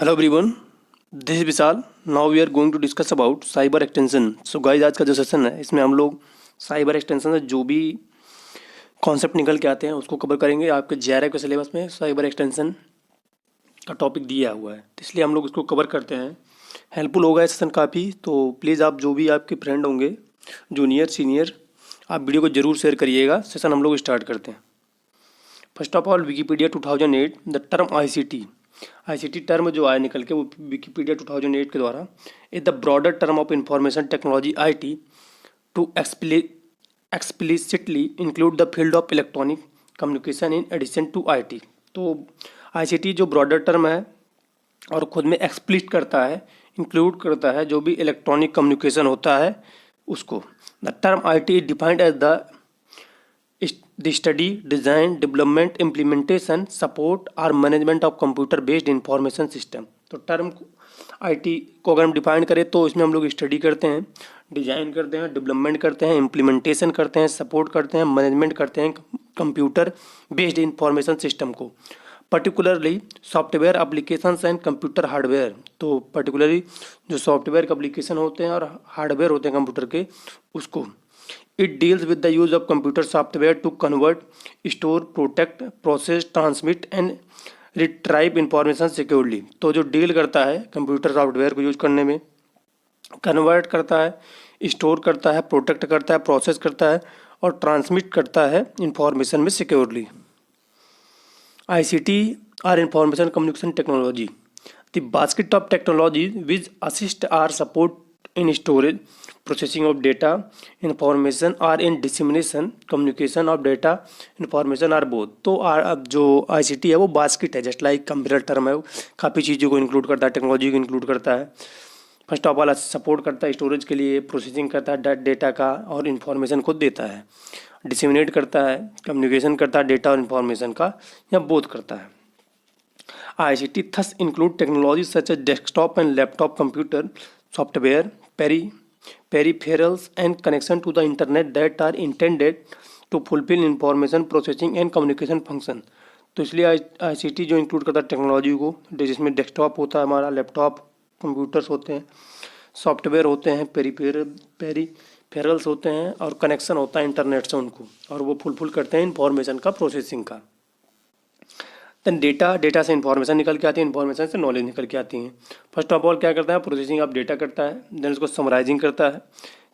Hello everyone, this is Vishal. Now we are going to discuss about cyber extension. So guys, आज का जो session है इसमें हम लोग साइबर एक्सटेंशन से जो भी कॉन्सेप्ट निकल के आते हैं उसको कवर करेंगे। आपके जेआरएफ के सिलेबस में साइबर एक्सटेंशन का टॉपिक दिया हुआ है, तो इसलिए हम लोग इसको कवर करते हैं। हेल्पफुल होगा ये सेशन काफ़ी, तो प्लीज़ आप जो भी आपके फ्रेंड होंगे, जूनियर सीनियर, आप वीडियो को जरूर शेयर करिएगा। सेशन हम लोग स्टार्ट करते हैं। First of all, Wikipedia 2008, the term ICT term जो आया निकल के वो विकीपीडिया 2008 के द्वारा is the broader term of information technology IT to explicitly include the field of electronic communication in addition to IT. तो आईसीटी जो ब्रॉडर टर्म है और खुद में एक्सप्लिट करता है, इंक्लूड करता है जो भी इलेक्ट्रॉनिक कम्युनिकेशन होता है उसको। The term IT is defined as the study, design, development, implementation, support और management of computer based information system. तो टर्म आईटी को अगर हम डिफाइन करें तो इसमें हम लोग स्टडी करते हैं, डिजाइन करते हैं, डेवलपमेंट करते हैं, इम्प्लीमेंटेशन करते हैं, सपोर्ट करते हैं, मैनेजमेंट करते हैं कंप्यूटर बेस्ड इंफॉर्मेशन सिस्टम को, particularly software applications and computer hardware. तो पर्टिकुलरली जो सॉफ्टवेयर के एप्लीकेशन होते हैं और हार्डवेयर होते हैं कंप्यूटर के, उसको। It deals with the use of computer software to convert, store, protect, process, transmit and retrieve information securely। तो जो डील करता है कंप्यूटर सॉफ्टवेयर को यूज करने में, कन्वर्ट करता है, स्टोर करता है, प्रोटेक्ट करता है, प्रोसेस करता है और ट्रांसमिट करता है इंफॉर्मेशन में securely. ICT or information communication technology, the basket of technology which assist or support in storage, processing of data, information or in dissemination, communication of data, information are both। तो अब जो ICT है वो basket है, just like computer term है, वो काफ़ी चीज़ों को इंक्लूड करता है, टेक्नोलॉजी को इंक्लूड करता है। फर्स्ट ऑफ ऑल सपोर्ट करता है स्टोरेज के लिए, प्रोसेसिंग करता है डेटा का और इन्फॉर्मेशन को देता है, डिसेमिनेट करता है, कम्युनिकेशन करता है डेटा और इन्फॉर्मेशन का, या बोथ करता है। ICT thus include technologies such as desktop and laptop computer, software, peripherals and connection to the internet that are intended to fulfill information processing and communication function। तो इसलिए ICT जो include करता है technology को, जिसमें desktop होता है हमारा, लैपटॉप कंप्यूटर्स होते हैं, सॉफ्टवेयर होते हैं, पेरीफेरल्स होते हैं और कनेक्शन होता है इंटरनेट से उनको, और वो फुलफिल करते हैं इंफॉर्मेशन का, प्रोसेसिंग का। देन डेटा से इन्फॉर्मेशन निकल के आती है, इन्फॉर्मेशन से नॉलेज निकल के आती है। फर्स्ट ऑफ ऑल क्या करता है, प्रोसेसिंग ऑफ डेटा करता है, देन उसको समराइजिंग करता है,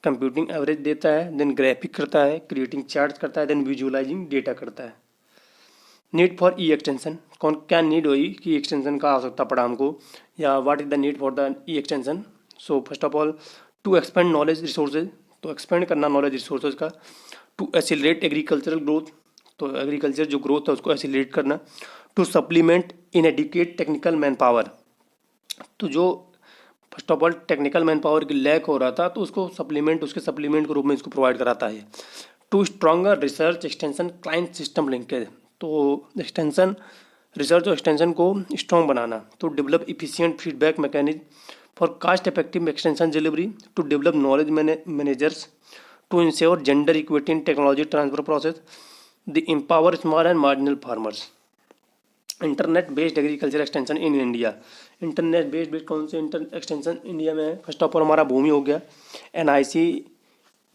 कंप्यूटिंग एवरेज देता है, देन ग्राफिक करता है, क्रिएटिंग चार्ट्स करता है, देन विजुअलाइजिंग डेटा करता है। नीड फॉर ई एक्सटेंशन, कौन क्या नीड हुई कि एक्सटेंशन का आवश्यकता पड़ा हमको, या what is the need for the e extension. So first of all to expand knowledge resources, तो एक्सपेंड करना नॉलेज रिसोर्सेज का। टू एसिलरेट एग्रीकल्चरल ग्रोथ, तो एग्रीकल्चर जो ग्रोथ है उसको एसिलरेट करना। To supplement inadequate technical man power, तो जो first of all technical man power की लैक हो रहा था तो उसको सप्लीमेंट, उसके सप्लीमेंट के रूप में इसको प्रोवाइड कराता है। To stronger research extension client system linkage, तो एक्सटेंशन रिसर्च और एक्सटेंशन को स्ट्रॉन्ग बनाना। तो develop efficient feedback mechanism for cost effective extension delivery. To develop knowledge managers to ensure gender equity in technology transfer process. The empower small and marginal farmers. Internet based agriculture extension in India, internet based कौन से extension India में है। First of all हमारा भूमि हो गया, NIC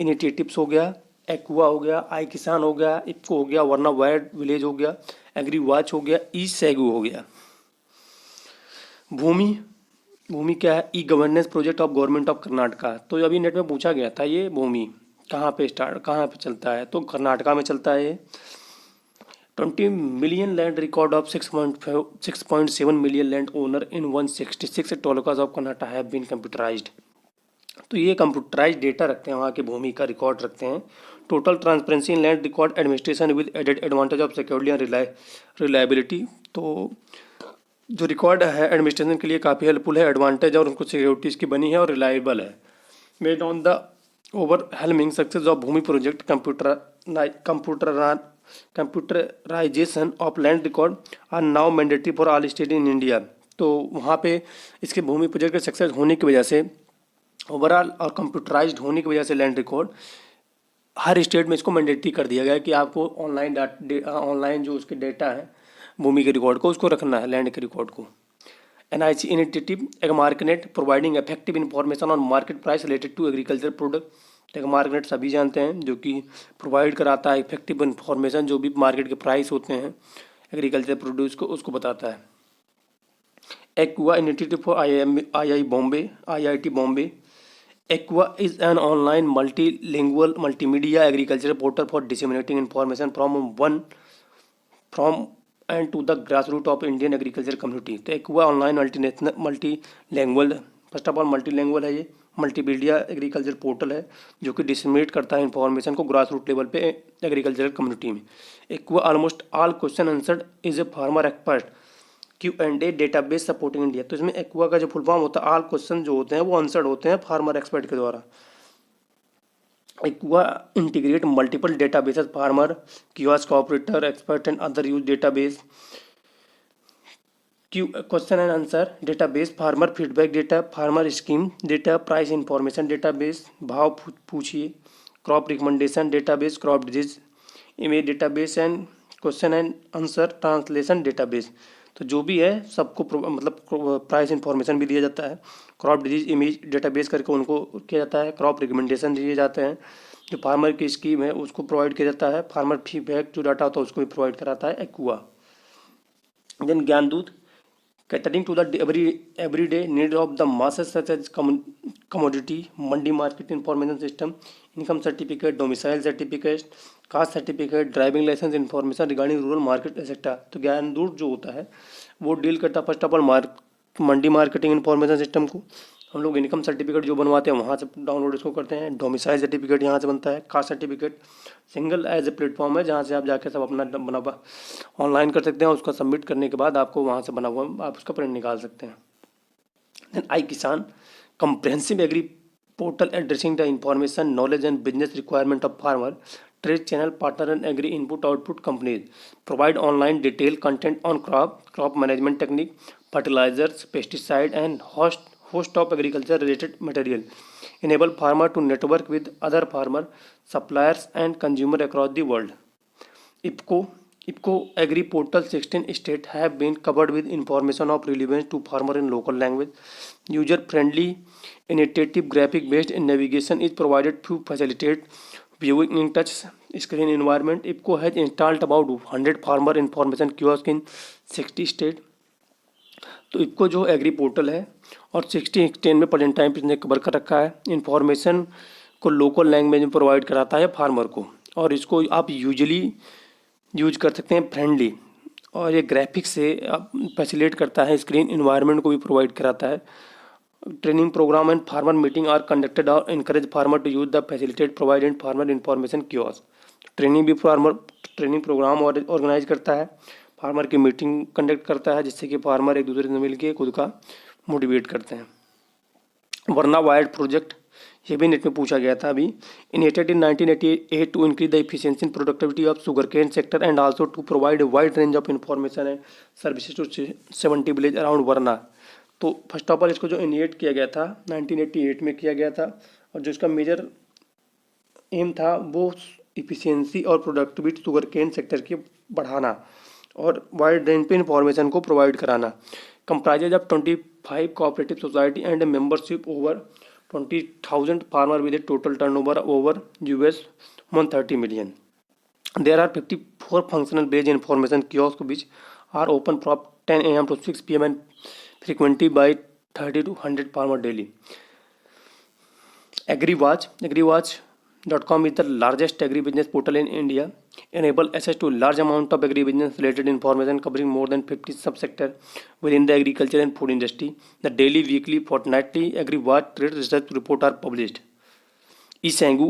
initiatives हो गया, aqua हो गया, आई किसान हो गया, इफ्को हो गया, वरना वाइड विलेज हो गया, एग्री वॉच हो गया, ई सैगू हो गया। भूमि क्या है, e governance project of government of Karnataka. तो अभी नेट में पूछा गया था ये भूमि कहाँ पे चलता है, तो कर्नाटका में चलता है ये। 20 million land record of 6.7 million land owner in 166 talukas of Karnataka have been computerized। तो ये कंप्यूटराइज डेटा रखते हैं, वहाँ की भूमि का रिकॉर्ड रखते हैं। Total transparency in land record administration with added advantage of security and reliability. तो जो रिकॉर्ड है एडमिनिस्ट्रेशन के लिए काफ़ी हेल्पफुल है, एडवांटेज और उनको सिक्योरिटी इसकी बनी है और रिलायबल है। Based on the overwhelming success of Bhoomi project, computerisation of land record are now mandatory for all state in India. तो वहाँ पे इसके भूमि प्रोजेक्ट के सक्सेस होने की वजह से, ओवरऑल और कंप्यूटराइज्ड होने की वजह से लैंड रिकॉर्ड हर स्टेट में इसको मैंडेटरी कर दिया गया है कि आपको ऑनलाइन जो उसके डेटा है भूमि के रिकॉर्ड को, उसको रखना है, लैंड के रिकॉर्ड को। NIC initiative EGMARKnet providing effective information on market price related to agriculture product। EGMARKnet सभी जानते हैं जो कि प्रोवाइड कराता है इफेक्टिव इन्फॉर्मेशन, जो भी मार्केट के प्राइस होते हैं एग्रीकल्चर प्रोड्यूस को उसको बताता है। Aqua initiative for IIT Bombay. Aqua is an online multilingual multimedia agriculture portal for disseminating information from and to the grassroots of Indian agriculture community। तो Aqua online multilanguage, first of all multilanguage है, ये multimedia agriculture portal है जो कि disseminate करता है information को grass root level पे एग्रीकल्चर कम्युनिटी में। Aqua almost all question answered is a farmer expert Q&A database supporting India. तो इसमें एक्वा का जो फुल फॉर्म होता है, ऑल क्वेश्चन जो होते हैं वो आंसर्ड होते हैं फार्मर एक्सपर्ट के द्वारा। Aqua integrate multiple databases farmer kiosk operator expert and other use database question and answer database, farmer feedback data, farmer scheme data, price information database, भाव पूछिए, crop recommendation database, crop disease image database and question and answer translation database. तो जो भी है सबको मतलब price information भी दिया जाता है, क्रॉप डिजीज इमेज डेटाबेस करके उनको किया जाता है, क्रॉप रिकमेंडेशन दिए जाते हैं, जो फार्मर की स्कीम है उसको प्रोवाइड किया जाता है, फार्मर फीडबैक जो डाटा होता है उसको भी प्रोवाइड कराता है aqua. Then Gyandoot catering to the everyday need of the masses such as commodity, mandi market information system, income certificate, domicile certificate, caste certificate, driving licence information regarding rural market etcetera. तो ज्ञानदूत जो होता है वो डील करता है first of all mandi marketing information system को। हम लोग इनकम सर्टिफिकेट जो बनवाते हैं वहाँ से डाउनलोड इसको करते हैं, डोमिसाइल सर्टिफिकेट यहाँ से बनता है, caste certificate single as a platform है जहाँ से आप जाके सब अपना बना हुआ ऑनलाइन कर सकते हैं, उसका सबमिट करने के बाद आपको वहाँ से बना हुआ आप उसका प्रिंट निकाल सकते हैं। देन आई किसान comprehensive agri portal addressing the information, knowledge and business requirement of farmer, trade channel partner and agri input output companies, provide online detailed content on crop management technique, fertilizers, pesticide and host of agriculture related material, enable farmer to network with other farmer suppliers and consumer across the world। IFFCO Agri Portal 16 states have been covered with information of relevance to farmer in local language. User-friendly, intuitive, graphic-based navigation is provided to facilitate viewing in touch screen environment। IFFCO has installed about 100 farmer information kiosks in 60 states। तो IFFCO जो agree portal है और 60 state में present time इसने cover कर रखा है, information को लोकल लैंग्वेज में प्रोवाइड कराता है फार्मर को, और इसको आप यूजली यूज कर सकते हैं फ्रेंडली, और ये ग्राफिक्स से फैसिलिटेट करता है, स्क्रीन इन्वायरमेंट को भी प्रोवाइड कराता है। Training programme and farmer meeting are conducted और encourage farmer to use the facilitate provided farmer information kiosk. Training भी फार्मर ट्रेनिंग प्रोग्राम ऑर्गेनाइज करता है, फार्मर की मीटिंग कंडक्ट करता है जिससे कि फार्मर एक दूसरे से मिलकर खुद का मोटिवेट करते हैं। वरना वायर्ड प्रोजेक्ट, ये भी नेट में पूछा गया था अभी। Initiated in 1988 to increase the efficiency and productivity of sugarcane sector and also to provide a wide range of information and services to 70 village around Warana. तो फर्स्ट ऑफ ऑल इसको जो इनिशिएट किया गया था 1988 में किया गया था, और जो इसका मेजर एम था वो इफिशियंसी और प्रोडक्टिविटी शुगर केन सेक्टर की बढ़ाना और वाइड रेंज पे इंफॉर्मेशन को प्रोवाइड कराना। Comprises of 25 cooperative society and A membership over 20,000 farmer with a total turnover over $130 million। There are 54 functional based information kiosks which are open from 10 a.m. to 6 p.m. and frequently by 30 to 100 farmer daily। AgriWatch.com is the largest agribusiness portal in India, enable access to large amount of agribusiness related information covering more than 50 subsectors within the agriculture and food industry। The daily, weekly, fortnightly AgriWatch trade research report are published। eSangu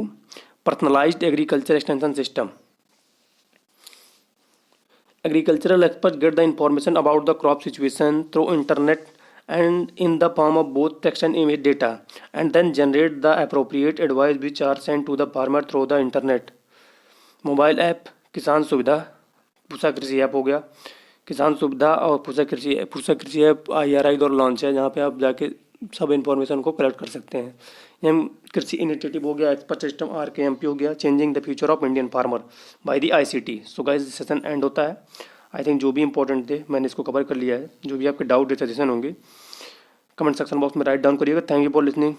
personalized agriculture extension system, agricultural experts get the information about the crop situation through internet and in the form of both text and image data, and then generate the appropriate advice which are sent to the farmer through the internet। Mobile app किसान सुविधा, पूसा कृषि app हो गया, किसान सुविधा और पूसा कृषि app IRI द्वारा लॉन्च है जहाँ पे आप जाके सब इन्फॉर्मेशन को कलेक्ट कर सकते हैं। एम कृषि इनिशिएटिव हो गया, एक्सपर्ट सिस्टम RKMP हो गया, changing the future of Indian farmer by the ICT। So guys session and होता है। आई थिंक जो भी इंपॉर्टेंट थे मैंने इसको कवर कर लिया है। जो भी आपके डाउट या सजेशन होंगे कमेंट सेक्शन बॉक्स में राइट डाउन करिएगा। Thank you for listening.